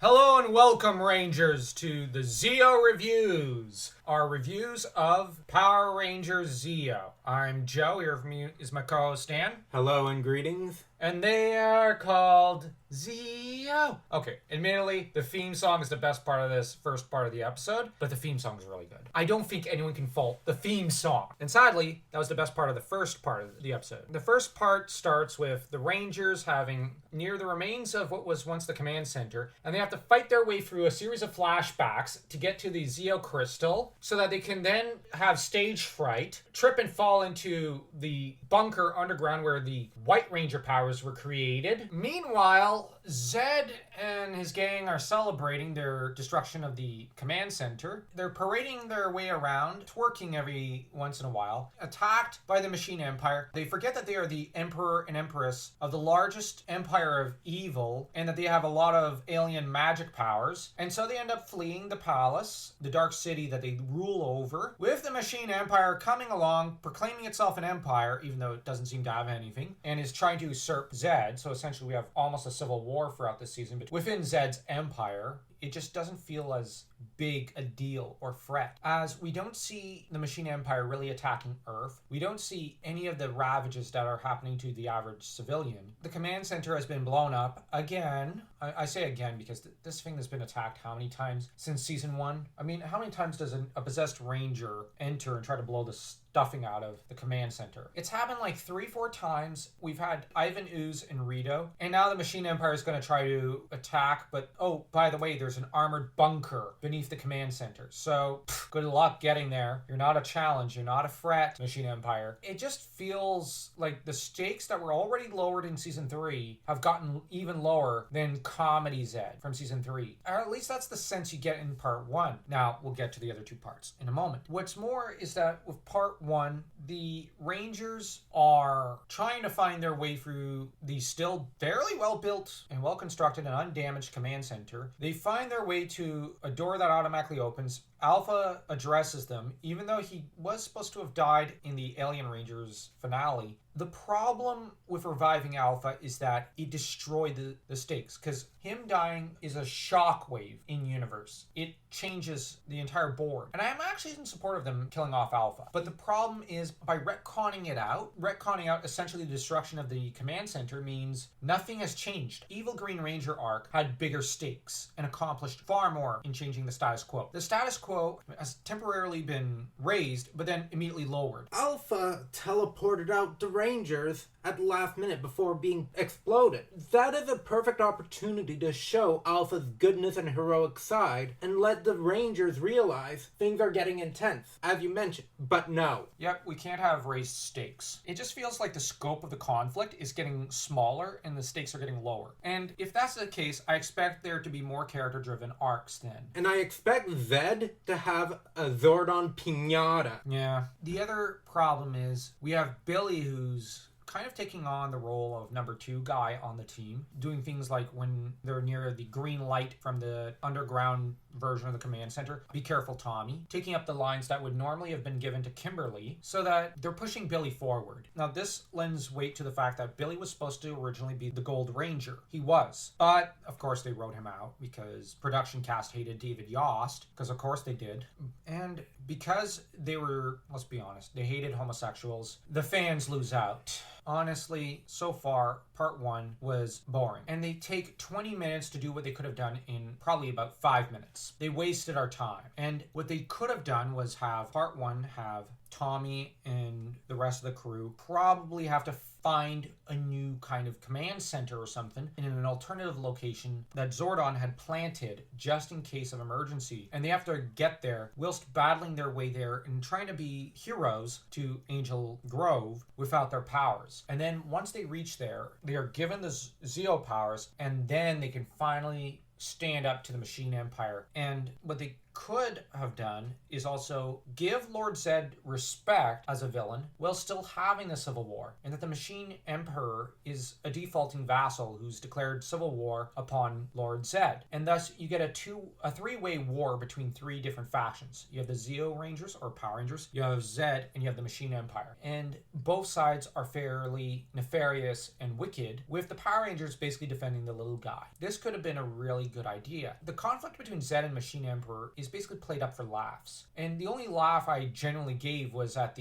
Hello and welcome, Rangers, to the Zeo Reviews, our reviews of Power Rangers Zeo. I'm Joe, here with me is my co-host Dan. Hello and greetings. And they are called Zeo. Okay, admittedly, the theme song is the best part of this first part of the episode, but the theme song is really good. I don't think anyone can fault the theme song. And sadly, that was the best part of the first part of the episode. The first part starts with the Rangers having near the remains of what was once the command center, and they have to fight their way through a series of flashbacks to get to the Zeo Crystal so that they can then have stage fright, trip and fall into the bunker underground where the White Ranger powers were created. Meanwhile, Zed and his gang are celebrating their destruction of the command center. They're parading their way around, twerking every once in a while, attacked by the Machine Empire. They forget that they are the Emperor and Empress of the largest empire of evil, and that they have a lot of alien magic powers. And so they end up fleeing the palace, the dark city that they rule over, with the Machine Empire coming along, proclaiming itself an empire, even though it doesn't seem to have anything, and is trying to usurp Zed. So essentially we have almost a civil war throughout this season, but within Zed's empire, it just doesn't feel as big a deal or threat, as we don't see the Machine Empire really attacking Earth. We don't see any of the ravages that are happening to the average civilian. The command center has been blown up again. I say again because this thing has been attacked how many times since season 1? I mean, how many times does a possessed ranger enter and try to blow the stuffing out of the command center? It's happened like 3-4 times. We've had Ivan Ooze and Rito, and now the Machine Empire is going to try to attack, but oh, by the way, there's an armored bunker beneath the command center. So, good luck getting there. You're not a challenge. You're not a threat, Machine Empire. It just feels like the stakes that were already lowered in season 3 have gotten even lower than Comedy Zed from season 3. Or at least that's the sense you get in part 1. Now, we'll get to the other 2 parts in a moment. What's more is that with part 1, the Rangers are trying to find their way through the still fairly well-built and well-constructed and undamaged command center. They find their way to a door that automatically opens. Alpha addresses them, even though he was supposed to have died in the Alien Rangers finale. The problem with reviving Alpha is that it destroyed the stakes, because him dying is a shockwave in universe. It changes the entire board. And I'm actually in support of them killing off Alpha. But the problem is, by retconning out essentially the destruction of the command center means nothing has changed. Evil Green Ranger arc had bigger stakes and accomplished far more in changing the status quo. The status quo has temporarily been raised, but then immediately lowered. Alpha teleported out the Rangers at the last minute before being exploded. That is a perfect opportunity to show Alpha's goodness and heroic side and let the Rangers realize things are getting intense, as you mentioned. But no. Yep, we can't have raised stakes. It just feels like the scope of the conflict is getting smaller and the stakes are getting lower. And if that's the case, I expect there to be more character-driven arcs then. And I expect Zed to have a Zordon Pinata. Yeah. The other problem is we have Billy, who's kind of taking on the role of number 2 guy on the team, doing things like when they're near the green light from the underground version of the command center, be careful Tommy, taking up the lines that would normally have been given to Kimberly, so that they're pushing Billy forward. Now this lends weight to the fact that Billy was supposed to originally be the Gold Ranger. He was, but of course they wrote him out because production cast hated David Yost, because of course they did, and because they were, let's be honest, they hated homosexuals, the fans lose out. Honestly, so far, part 1 was boring. And they take 20 minutes to do what they could have done in probably about 5 minutes. They wasted our time. And what they could have done was have part 1 have Tommy and the rest of the crew probably have to find a new kind of command center or something in an alternative location that Zordon had planted just in case of emergency. And they have to get there whilst battling their way there and trying to be heroes to Angel Grove without their powers. And then once they reach there, they are given the Zeo powers, and then they can finally stand up to the Machine Empire. And what they could have done is also give Lord Zed respect as a villain while still having a civil war, and that the Machine Emperor is a defaulting vassal who's declared civil war upon Lord Zed. And thus you get a three-way war between three different factions. You have the Zeo Rangers or Power Rangers, you have Zed, and you have the Machine Empire. And both sides are fairly nefarious and wicked, with the Power Rangers basically defending the little guy. This could have been a really good idea. The conflict between Zed and Machine Emperor is basically played up for laughs. And the only laugh I genuinely gave was at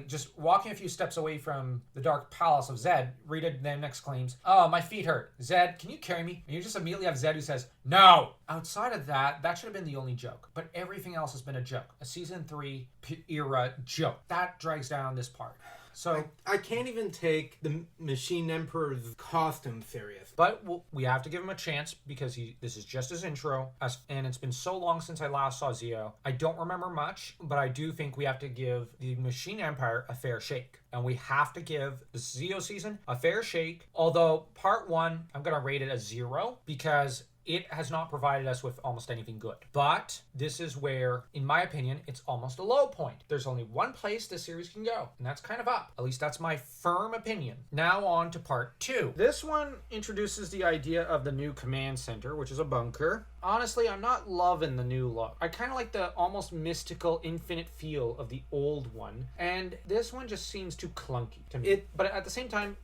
just walking a few steps away from the Dark Palace of Zed, Rita then exclaims, "Oh, my feet hurt. Zed, can you carry me?" And you just immediately have Zed who says, "No!" Outside of that, that should have been the only joke. But everything else has been a joke. A season 3 era joke. That drags down this part. So I can't even take the Machine Emperor's costume serious. But we have to give him a chance because this is just his intro. And it's been so long since I last saw Zeo. I don't remember much, but I do think we have to give the Machine Empire a fair shake. And we have to give the Zeo season a fair shake. Although part 1, I'm going to rate it a 0 because it has not provided us with almost anything good. But this is where, in my opinion, it's almost a low point. There's only one place this series can go, and that's kind of up. At least that's my firm opinion. Now on to part 2. This one introduces the idea of the new command center, which is a bunker. Honestly, I'm not loving the new look. I kind of like the almost mystical, infinite feel of the old one, and this one just seems too clunky to me. But at the same time,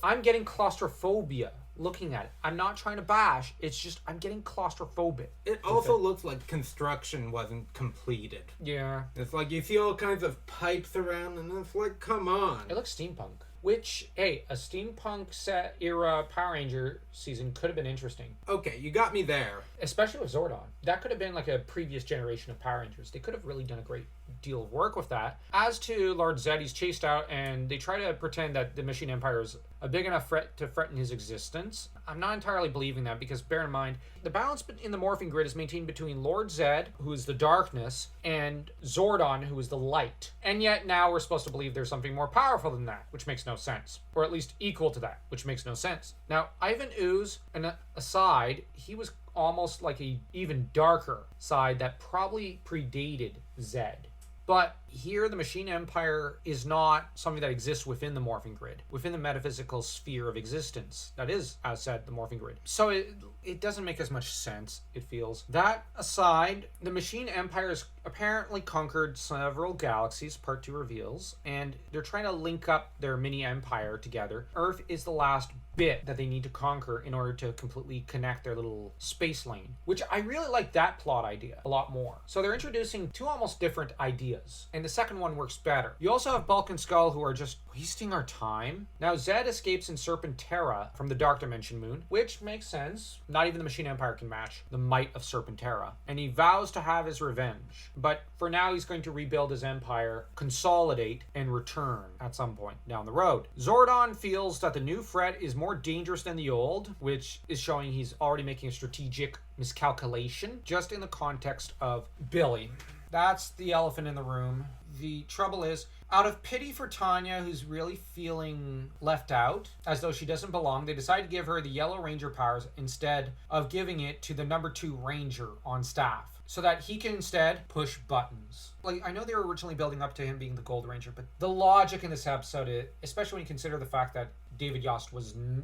I'm getting claustrophobia looking at it. I'm not trying to bash, it's just I'm getting claustrophobic. It also looks like construction wasn't completed. Yeah. It's like you see all kinds of pipes around and it's like, come on. It looks steampunk. Which, hey, a steampunk set era Power Ranger season could have been interesting. Okay, you got me there. Especially with Zordon. That could have been like a previous generation of Power Rangers. They could have really done a great deal of work with that. As to Lord Zed, he's chased out and they try to pretend that the Machine Empire is a big enough threat to threaten his existence. I'm not entirely believing that because bear in mind, the balance in the morphing grid is maintained between Lord Zed, who is the darkness, and Zordon, who is the light. And yet now we're supposed to believe there's something more powerful than that, which makes no sense. Or at least equal to that, which makes no sense. Now, Ivan Ooze, aside, he was almost like a even darker side that probably predated Zed. But here, the Machine Empire is not something that exists within the morphing grid, within the metaphysical sphere of existence. That is, as said, the morphing grid. So it doesn't make as much sense, it feels. That aside, the Machine Empire has apparently conquered several galaxies, part 2 reveals, and they're trying to link up their mini empire together. Earth is the last bit that they need to conquer in order to completely connect their little space lane, which I really like that plot idea a lot more. So they're introducing 2 almost different ideas, and the second one works better. You also have Bulk and Skull, who are just wasting our time. Now Zed escapes in Serpentera from the Dark Dimension moon, which makes sense. Not even the Machine Empire can match the might of Serpentera, and he vows to have his revenge. But for now, he's going to rebuild his empire, consolidate, and return at some point down the road. Zordon feels that the new threat is more dangerous than the old, which is showing he's already making a strategic miscalculation, just in the context of Billy. That's the elephant in the room. The trouble is, out of pity for Tanya, who's really feeling left out, as though she doesn't belong, they decide to give her the Yellow Ranger powers instead of giving it to the number 2 Ranger on staff, so that he can instead push buttons. Like, I know they were originally building up to him being the Gold Ranger, but the logic in this episode, especially when you consider the fact that David Yost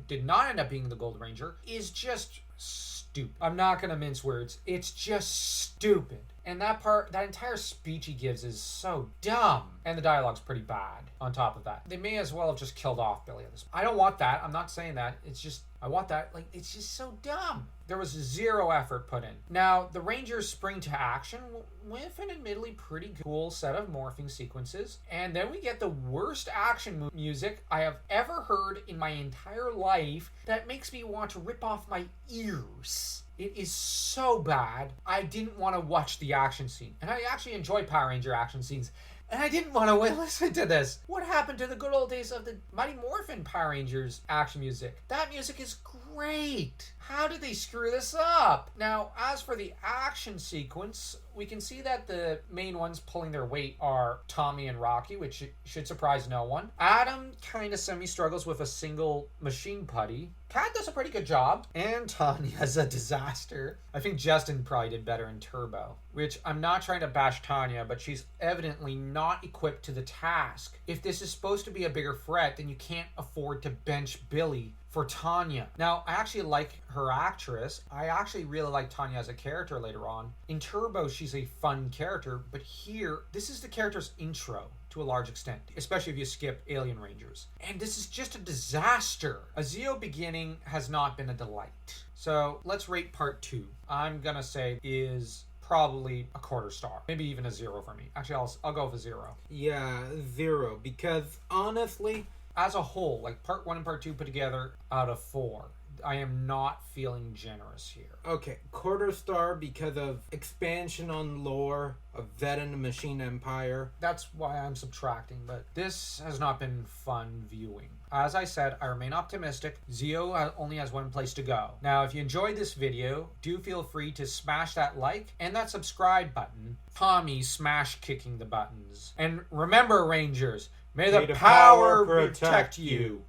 did not end up being the Gold Ranger, is just stupid. I'm not gonna mince words. It's just stupid. And that entire speech he gives is so dumb. And the dialogue's pretty bad on top of that. They may as well have just killed off Billy at this point. I don't want that. I'm not saying that. It's just, I want that. Like, it's just so dumb. There was 0 effort put in. Now, the Rangers spring to action with an admittedly pretty cool set of morphing sequences. And then we get the worst action music I have ever heard in my entire life that makes me want to rip off my ears. It is so bad, I didn't want to watch the action scene. And I actually enjoy Power Ranger action scenes. And I didn't want to listen to this. What happened to the good old days of the Mighty Morphin Power Rangers action music? That music is great. How did they screw this up? Now, as for the action sequence, we can see that the main ones pulling their weight are Tommy and Rocky, which should surprise no one. Adam kind of semi-struggles with a single machine putty. Kat does a pretty good job, and Tanya's a disaster. I think Justin probably did better in Turbo, which I'm not trying to bash Tanya, but she's evidently not equipped to the task. If this is supposed to be a bigger threat, then you can't afford to bench Billy for Tanya. Now, I actually like her actress. I actually really like Tanya as a character later on. In Turbo, she's a fun character, but here, this is the character's intro to a large extent, especially if you skip Alien Rangers. And this is just a disaster. A Zeo beginning has not been a delight. So let's rate part 2. I'm gonna say is probably a quarter star, maybe even a 0 for me. Actually, I'll go with a 0. Yeah, 0, because honestly, as a whole, like part 1 and part 2 put together, out of 4, I am not feeling generous here. okay, quarter star because of expansion on lore of Zed and the Machine Empire. That's why I'm subtracting, but this has not been fun viewing. As I said, I remain optimistic. Zeo only has one place to go. Now, if you enjoyed this video, do feel free to smash that like and that subscribe button. Tommy smash kicking the buttons. And remember, Rangers, may the power protect you.